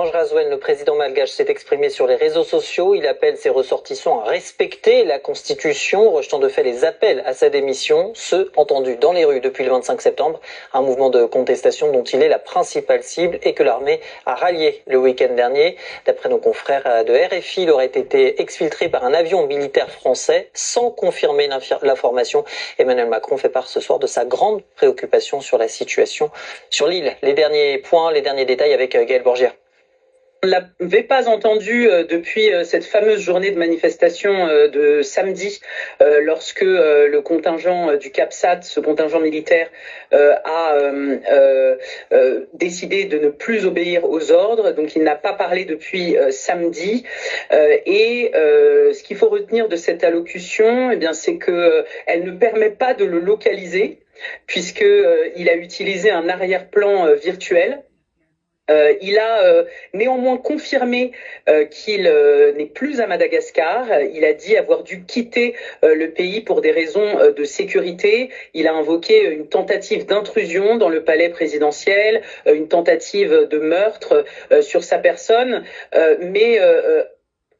Georges Razouel, le président malgache, s'est exprimé sur les réseaux sociaux. Il appelle ses ressortissants à respecter la Constitution, rejetant de fait les appels à sa démission, ceux entendus dans les rues depuis le 25 septembre, un mouvement de contestation dont il est la principale cible et que l'armée a rallié le week-end dernier. D'après nos confrères de RFI, il aurait été exfiltré par un avion militaire français sans confirmer l'information. Emmanuel Macron fait part ce soir de sa grande préoccupation sur la situation sur l'île. Les derniers points, les derniers détails avec Gaël Borgia. On ne l'avait pas entendu depuis cette fameuse journée de manifestation de samedi, lorsque le contingent du CAPSAT, ce contingent militaire, a décidé de ne plus obéir aux ordres. Donc il n'a pas parlé depuis samedi. Ce qu'il faut retenir de cette allocution, eh bien, c'est qu'elle ne permet pas de le localiser, puisqu'il a utilisé un arrière-plan virtuel. Il a néanmoins confirmé qu'il n'est plus à Madagascar. Il a dit avoir dû quitter le pays pour des raisons de sécurité. Il a invoqué une tentative d'intrusion dans le palais présidentiel, une tentative de meurtre sur sa personne, mais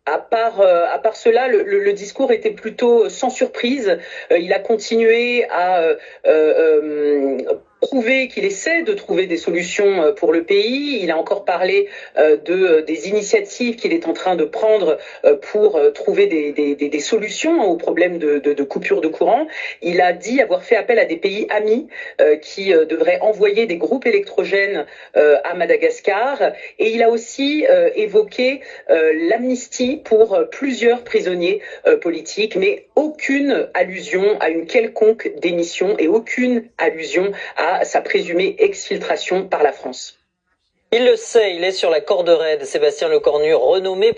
à part cela, le discours était plutôt sans surprise. Il a continué à prouver qu'il essaie de trouver des solutions pour le pays. Il a encore parlé des initiatives qu'il est en train de prendre pour trouver des solutions aux problèmes de coupure de courant. Il a dit avoir fait appel à des pays amis qui devraient envoyer des groupes électrogènes à Madagascar. Et il a aussi évoqué l'amnistie pour plusieurs prisonniers politiques, mais aucune allusion à une quelconque démission et aucune allusion à sa présumée exfiltration par la France. Il le sait, il est sur la corde raide. Sébastien Lecornu, renommé